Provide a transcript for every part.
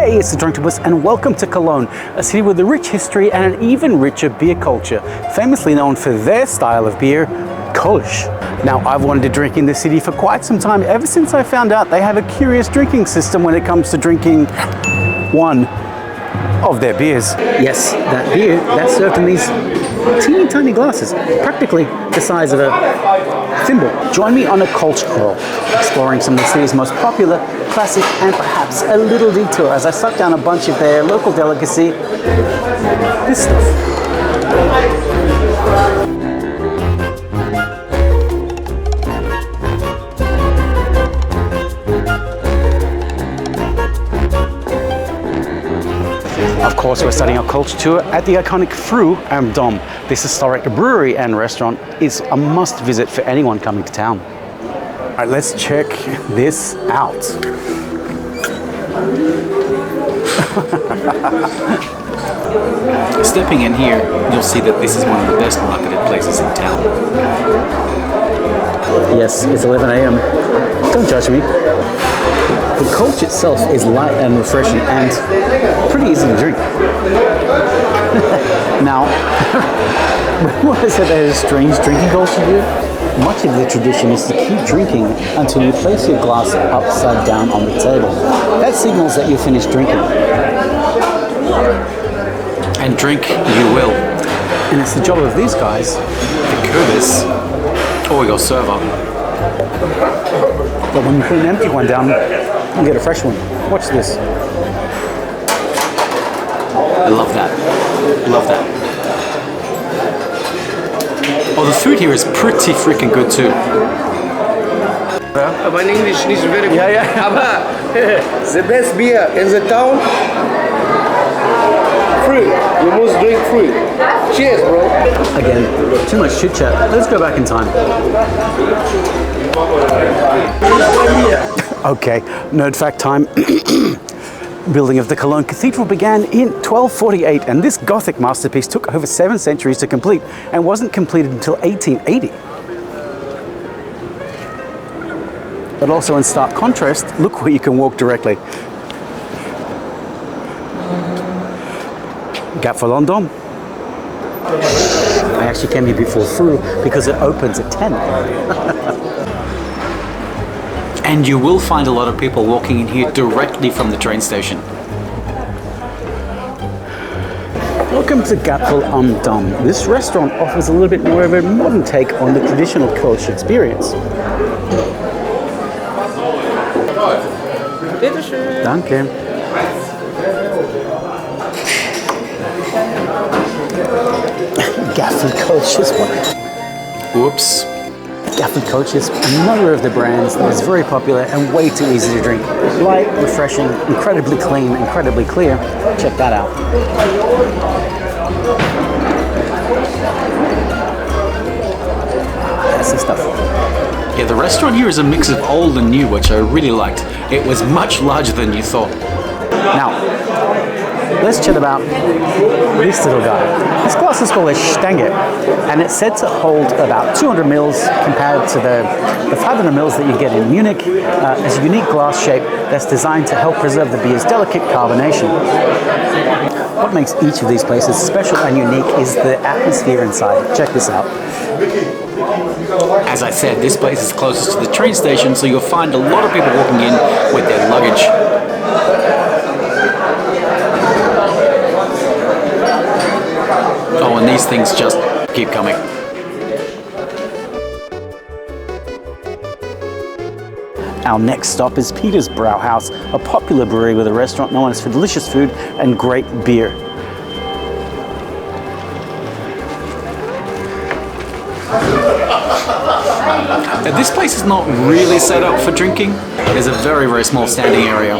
Hey, it's the Drunktabus and welcome to Cologne, a city with a rich history and an even richer beer culture, famously known for their style of beer, Kolsch. Now, I've wanted to drink in this city for quite some time, ever since I found out they have a curious drinking system when it comes to drinking one of their beers. Yes, that beer, that's served in these teeny tiny glasses, practically the size of a thimble. Join me on a Kolsch crawl, exploring some of the city's most popular, classic, and perhaps a little detour as I suck down a bunch of their local delicacy, this stuff. Of course, we're starting our Kolsch tour at the iconic Früh am Dom. This historic brewery and restaurant is a must visit for anyone coming to town. All right, let's check this out. Stepping in here, you'll see that this is one of the best marketed places in town. Yes, it's 11 a.m. Don't judge me. The Kolsch itself is light and refreshing and pretty easy to drink. Now, when I said there's a strange drinking culture here, much of the tradition is to keep drinking until you place your glass upside down on the table. That signals that you're finished drinking. And drink you will. And it's the job of these guys, The Kubis, or your server. but when you put an empty one down, you get a fresh one. Watch this. I love that. Love that. Oh, the food here is pretty freaking good too. My English is very good. Yeah. Aber the best beer in the town, free. You must drink free. Cheers, bro. Again, too much chit chat. Let's go back in time. Okay, nerd fact time. Building of the Cologne Cathedral began in 1248, and this Gothic masterpiece took over 7 centuries to complete and wasn't completed until 1880. But also in stark contrast, look where you can walk directly. Gap for London. I actually came here before Früh because it opens at 10. And you will find a lot of people walking in here directly from the train station. Welcome to Gapfel am Dom. This restaurant offers a little bit more of a modern take on the traditional Kolsch experience. Danke. Gapfel Kolsch is one. Oops. Gapfel Kolsch is another of the brands that is very popular and way too easy to drink. Light, refreshing, incredibly clean, incredibly clear. Check that out. That's the stuff. Yeah, the restaurant here is a mix of old and new, which I really liked. It was much larger than you thought. Now, let's chat about this little guy. This glass is called a Stange, and it's said to hold about 200 mils compared to the 500 mils that you get in Munich. It's a unique glass shape that's designed to help preserve the beer's delicate carbonation. What makes each of these places special and unique is the atmosphere inside. Check this out. As I said, this place is closest to the train station, so you'll find a lot of people walking in with their luggage. Oh, and these things just keep coming. Our next stop is Peter's Brauhaus, a popular brewery with a restaurant known for delicious food and great beer. Now, this place is not really set up for drinking. There's a very, very small standing area.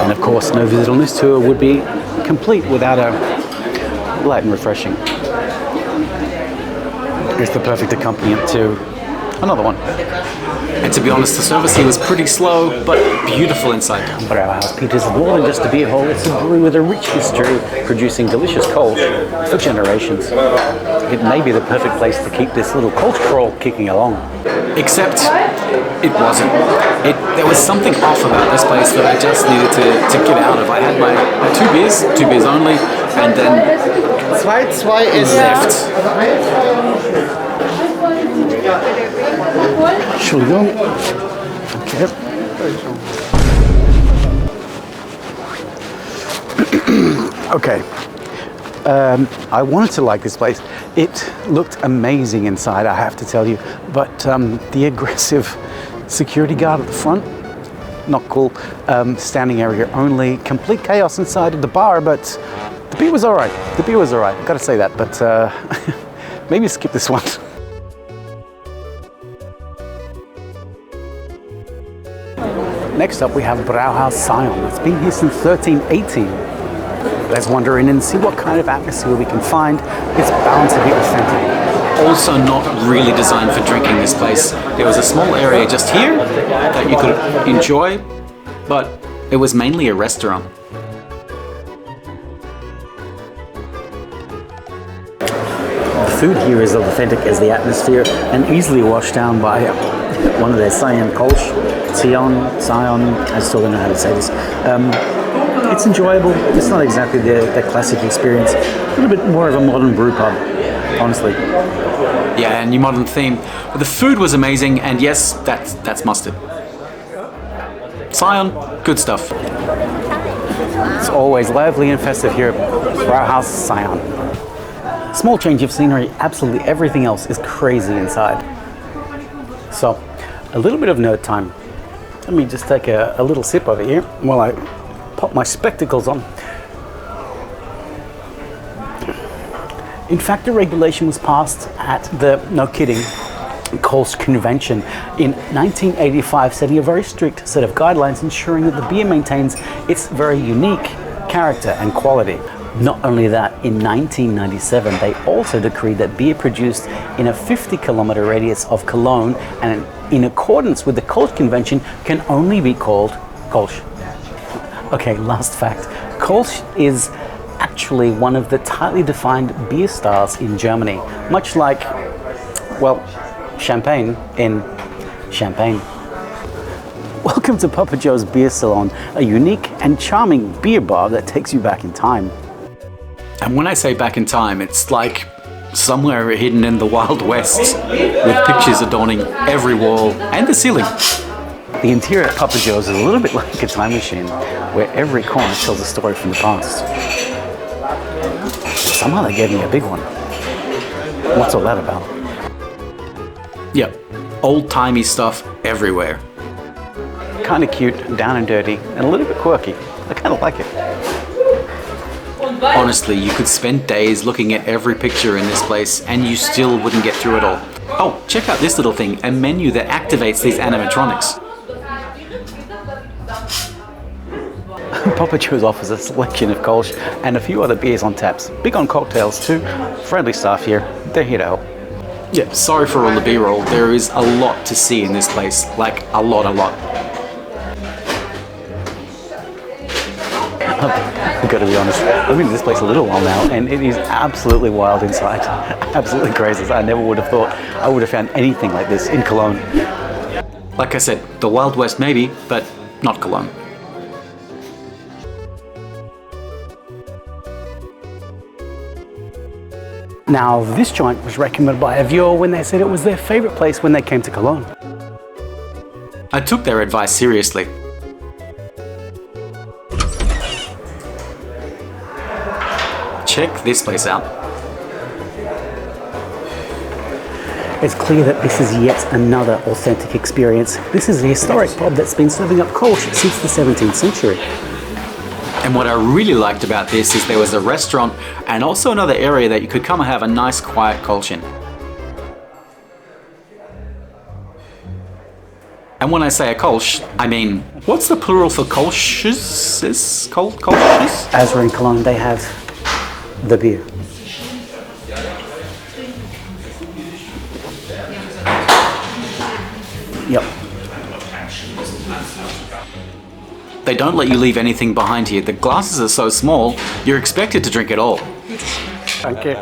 And of course, no visit on this tour would be complete without a light and refreshing. It's the perfect accompaniment to another one. And to be honest, the service here was pretty slow, but beautiful inside. Brouwhaus Piet is more than just a beer hall, it's a brewery with a rich history, producing delicious Kolsch for generations. It may be the perfect place to keep this little Kolsch crawl kicking along. Except it wasn't. There was something off about this place that I just needed to get out of. I had my two beers only, and then 2-2 ist left. Entschuldigung. Okay. Okay. I wanted to like this place. It looked amazing inside, I have to tell you, but the aggressive security guard at the front, not cool. Standing area only, complete chaos inside of the bar, but the beer was all right. The beer was all right, gotta say that, but maybe skip this one. Next up we have Brouwhaus Sion. It's been here since 1318. Let's wander in and see what kind of atmosphere we can find. It's bound to be authentic. Also not really designed for drinking, this place. There was a small area just here that you could enjoy, but it was mainly a restaurant. The food here is as authentic as the atmosphere and easily washed down by one of their Sion Kolsch. Sion, I still don't know how to say this. It's enjoyable. It's not exactly the classic experience. A little bit more of a modern brew pub, honestly. Yeah, a new modern theme. But the food was amazing, and yes, that's mustard. Sion, good stuff. It's always lively and festive here at Brouwhaus Sion. Small change of scenery, absolutely everything else is crazy inside. So, a little bit of nerd time. Let me just take a little sip over here while I pop my spectacles on. In fact, a regulation was passed at the, no kidding, Kolsch Convention in 1985, setting a very strict set of guidelines ensuring that the beer maintains its very unique character and quality. Not only that, in 1997 they also decreed that beer produced in a 50-kilometer radius of Cologne and in accordance with the Kolsch Convention can only be called Kolsch. Okay, last fact. Kolsch is actually one of the tightly defined beer styles in Germany, much like, well, champagne in Champagne. Welcome to Papa Joe's Beer Salon, a unique and charming beer bar that takes you back in time. And when I say back in time, it's like somewhere hidden in the Wild West, with pictures adorning every wall and the ceiling. The interior at Papa Joe's is a little bit like a time machine, where every corner tells a story from the past. Somehow they gave me a big one. What's all that about? Yep, old-timey stuff everywhere. Kind of cute, down and dirty, and a little bit quirky. I kind of like it. Honestly, you could spend days looking at every picture in this place and you still wouldn't get through it all. Oh, check out this little thing, a menu that activates these animatronics. Papa Joe's offers a selection of Kolsch and a few other beers on taps. Big on cocktails too. Friendly staff here. They're here to help. Yeah, sorry for all the B-roll. There is a lot to see in this place. Like, a lot. I've got to be honest, I've been in this place a little while now and it is absolutely wild inside. Absolutely crazy. I never would have thought I would have found anything like this in Cologne. Like I said, the Wild West maybe, but not Cologne. Now, this joint was recommended by a viewer when they said it was their favorite place when they came to Cologne. I took their advice seriously. Check this place out. It's clear that this is yet another authentic experience. This is a historic pub that's been serving up Kolsch since the 17th century. And what I really liked about this is there was a restaurant and also another area that you could come and have a nice quiet Kolsch in. And when I say a Kolsch, I mean, what's the plural for Kolsches? Kolsches? As we're in Cologne, they have the beer. Yep. They don't let you leave anything behind here. The glasses are so small, you're expected to drink it all. Thank you.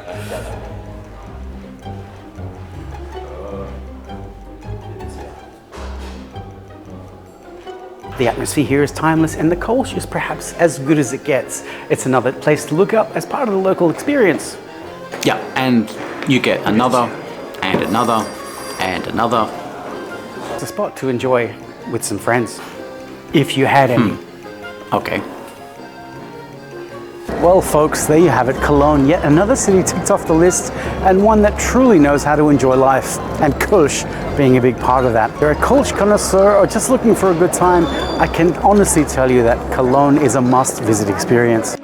The atmosphere here is timeless and the Kolsch is perhaps as good as it gets. It's another place to look up as part of the local experience. Yeah, and you get another, and another, and another. It's a spot to enjoy with some friends, if you had any. Okay. Well folks, there you have it, Cologne, yet another city ticked off the list and one that truly knows how to enjoy life, and Kolsch being a big part of that. If you're a Kolsch connoisseur or just looking for a good time, I can honestly tell you that Cologne is a must-visit experience.